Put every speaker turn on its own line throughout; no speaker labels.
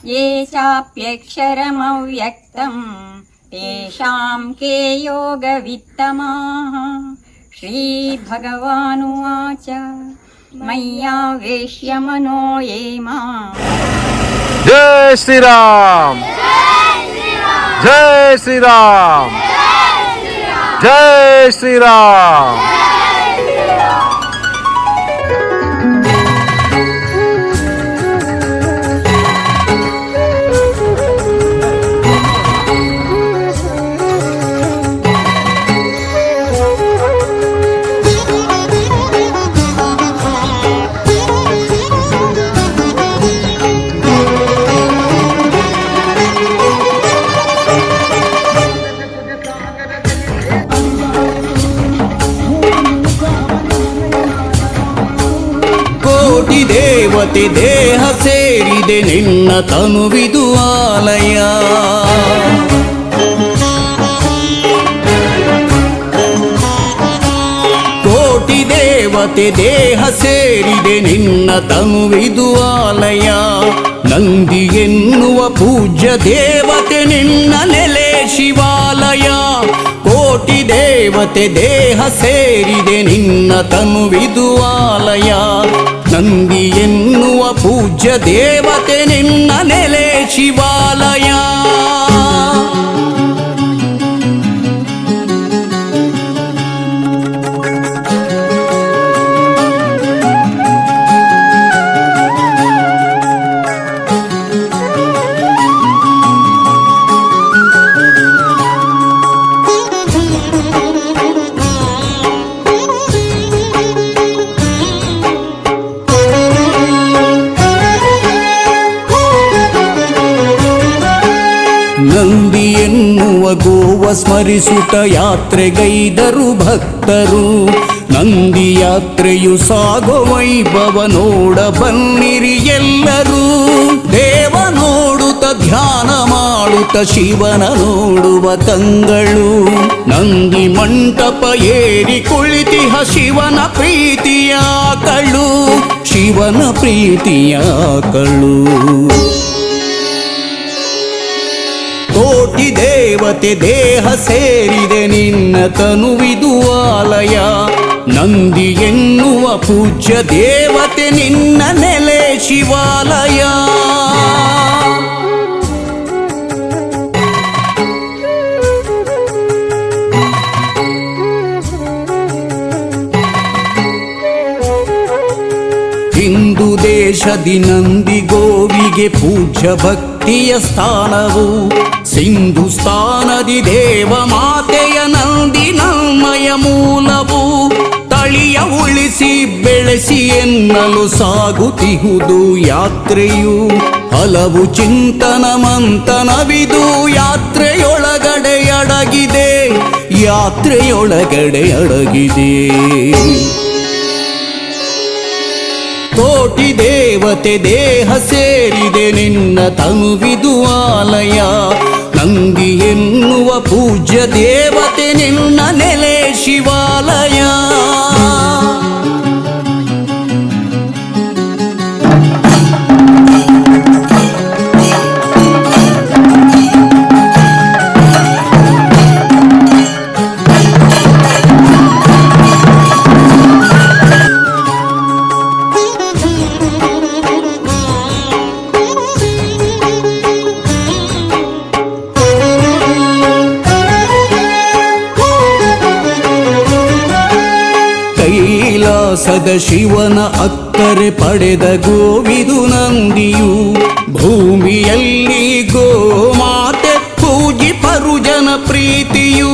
ये चाप्यक्षरमव्यक्तम् तेषां के योगवित्तमाः। श्रीभगवानुवाच मय्यावेश्य मनो ये माम्।
जय श्री राम, जय श्री राम, जय श्री राम।
ದೇವತೆ ದೇಹ ಸೇರಿದೆ ನಿನ್ನ ತನುವಿದು ಆಲಯ. ಕೋಟಿ ದೇವತೆ ದೇಹ ಸೇರಿದೆ ನಿನ್ನ ತನುವಿದು ಆಲಯ. ನಂದಿ ಎನ್ನುವ ಪೂಜ್ಯ ದೇವತೆ ನಿನ್ನ ನೆಲೆ ಶಿವಾಲಯ. ಕೋಟಿ ದೇವತೆ ದೇಹ ಸೇರಿದೆ ನಿನ್ನ ತನುವಿದು ಆಲಯ. ನಂದಿ ಎನ್ನುವ ಪೂಜ್ಯ ದೇವತೆ ನಿನ್ನ ನೆಲೆ ಶಿವಾಲಯ. ನಂದಿ ಎನ್ನುವ ಗೋವ ಸ್ಮರಿಸುತ್ತ ಯಾತ್ರೆಗೈದರು ಭಕ್ತರು. ನಂದಿ ಯಾತ್ರೆಯು ಸಾಗೋ ವೈಭವ ನೋಡ ಬನ್ನಿರಿ ಎಲ್ಲರೂ. ದೇವ ನೋಡುತ್ತ ಧ್ಯಾನ ಮಾಡುತ್ತ ಶಿವನ ನೋಡುವ ಕಂಗಳು. ನಂದಿ ಮಂಟಪ ಏರಿ ಕುಳಿತಿಹ ಶಿವನ ಪ್ರೀತಿಯ ಕಳು, ಶಿವನ ಪ್ರೀತಿಯ ಕಳು. ಕೋಟಿ ದೇವತೆ ದೇಹ ಸೇರಿದೆ ನಿನ್ನ ತನುವಿದು ಆಲಯ. ನಂದಿ ಎನ್ನುವ ಪೂಜ್ಯ ದೇವತೆ ನಿನ್ನ ನೆಲೆ ಶಿವಾಲಯ. ಹಿಂದೂ ದೇಶದಿ ನಂದಿ ಗೋವಿಗೆ ಪೂಜ್ಯ ಭಕ್ತಿಯ ಸ್ಥಾನವು. ಸಿಂಧುಸ್ಥಾನದಿ ದೇವ ಮಾತೆಯ ನಂದಿ ನಮ್ಮಯ ಮೂಲವು. ತಳಿಯ ಉಳಿಸಿ ಬೆಳೆಸಿ ಎನ್ನಲು ಸಾಗುತ್ತಿಹುದು ಯಾತ್ರೆಯು. ಹಲವು ಚಿಂತನ ಮಂಥನವಿದು ಯಾತ್ರೆಯೊಳಗಡೆ ಅಡಗಿದೆ, ಯಾತ್ರೆಯೊಳಗಡೆ ಅಡಗಿದೆ. ಕೋಟಿ ದೇವತೆ ದೇಹ ಸೇರಿದೆ ನಿನ್ನ ತನುವಿದು ಆಲಯ. ನಂದಿ ಎನ್ನುವ ಪೂಜ್ಯ ದೇವತೆ ನಿನ್ನ ನೆಲೆ ಶಿವಾಲಯ. ಕೈಲಾಸದ ಶಿವನ ಅಕ್ಕರೆ ಪಡೆದ ಗೋವಿದು ನಂದಿಯು. ಭೂಮಿಯಲ್ಲಿ ಗೋಮಾತೆ ಪೂಜಿಪರು ಜನ ಪ್ರೀತಿಯು.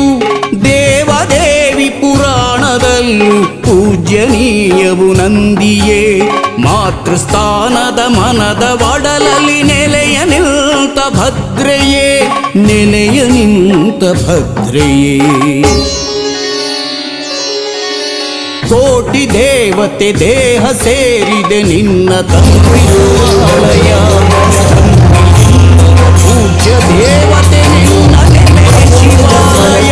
ದೇವದೇವಿ ಪುರಾಣದಲ್ಲೂ ಪೂಜ್ಯನೀಯವು ನಂದಿಯೇ. ಮಾತೃಸ್ಥಾನದ ಮನದ ಒಡಲಲ್ಲಿ ನೆಲೆಯ ನಿಂತ ಭದ್ರೆಯೇ, ನೆಲೆಯ ನಿಂತ ಭದ್ರೆಯೇ. ಕೋಟಿ ದೇವತೆ ದೇಹ ಸೇರಿದೆ ನಿನ್ನ ತನುವಿದು ಆಲಯ. ಪೂಜ್ಯ ದೇವತೆ ನಿನ್ನ ನೆಲೆ ಶಿವಾಲಯ.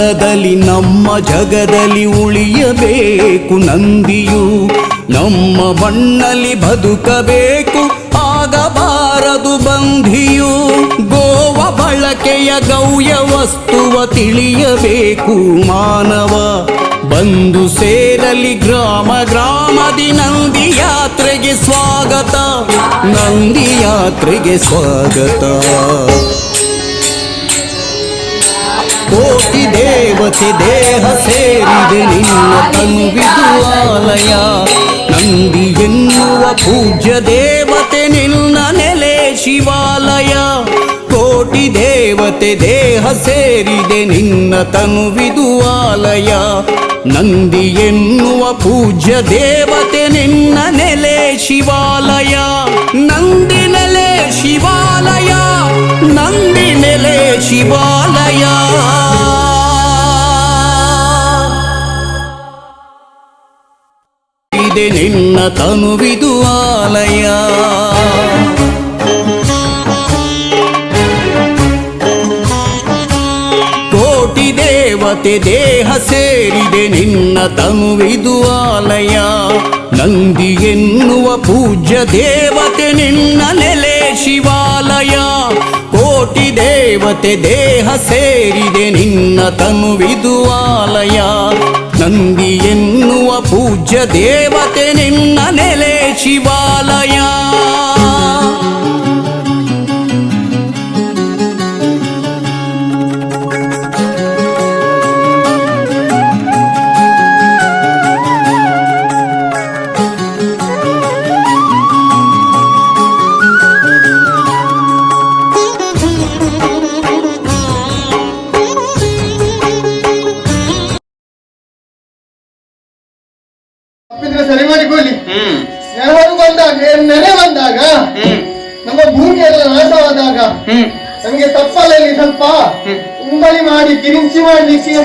ಸ್ಥಳದಲ್ಲಿ ನಮ್ಮ ಜಗದಲ್ಲಿ ಉಳಿಯಬೇಕು ನಂದಿಯು, ನಮ್ಮ ಮಣ್ಣಲ್ಲಿ ಬದುಕಬೇಕು ಆಗಬಾರದು ಬಂಧಿಯು. ಗೋವ ಬಳಕೆಯ ಗೌಯ ವಸ್ತುವ ತಿಳಿಯಬೇಕು ಮಾನವ, ಬಂದು ಸೇರಲಿ ಗ್ರಾಮ ಗ್ರಾಮದಿ ನಂದಿ ಯಾತ್ರೆಗೆ ಸ್ವಾಗತ, ನಂದಿ ಯಾತ್ರೆಗೆ ಸ್ವಾಗತ. ಕೋಟಿ ದೇವತೆ ದೇಹ ಸೇರಿದೆ ನಿನ್ನ ತನುವಿದು ಆಲಯ, ನಂದಿ ಎನ್ನುವ ಪೂಜ್ಯ ದೇವತೆ ನಿನ್ನ ನೆಲೆ ಶಿವಾಲಯ. ಕೋಟಿ ದೇವತೆ ದೇಹ ಸೇರಿದೆ ನಿನ್ನ ತನುವಿದು ಆಲಯ, ನಂದಿ ಎನ್ನುವ ಪೂಜ್ಯ ದೇವತೆ ನಿನ್ನ ನೆಲೆ ಶಿವಾಲಯ. ನಂದಿ ನೆಲೆ ಶಿವಾಲಯ, ನಂದಿ ನೆಲೆ ಶಿವಾಲಯ. ಇದೆ ನಿನ್ನ ತನುವಿದು ಆಲಯ. ಕೋಟಿ ದೇವತೆ ದೇಹ ಸೇರಿದೆ ನಿನ್ನ ತನುವಿದು ಆಲಯ, ನಂದಿ ಎನ್ನುವ ಪೂಜ್ಯ ದೇವತೆ ನಿನ್ನ ನೆಲೆ ಶಿವಾಲಯ. ಕೋಟಿ ದೇವತೆ ದೇಹ ಸೇರಿದೆ ನಿನ್ನ ತನುವಿದು ಆಲಯ, ನಂದಿ ಎನ್ನುವ ಪೂಜ್ಯ ದೇವತೆ ನಿನ್ನ ನೆಲೆ ಶಿವಾಲಯ.
ಸರಿ ಮಾಡಿಕೊಳ್ಳಿ. ನೆರಳು ಬಂದಾಗ ನೆರೆ ಬಂದಾಗ ನಮ್ಮ ಭೂಮಿ ಎಲ್ಲ ನಾಶವಾದಾಗ ನಮಗೆ ತಪ್ಪಲಲ್ಲಿ ಸ್ವಲ್ಪ ಉಂಬಳಿ ಮಾಡಿ ಕಿರಿಂಚಿ ಮಾಡ್ಲಿಕ್ಕೆ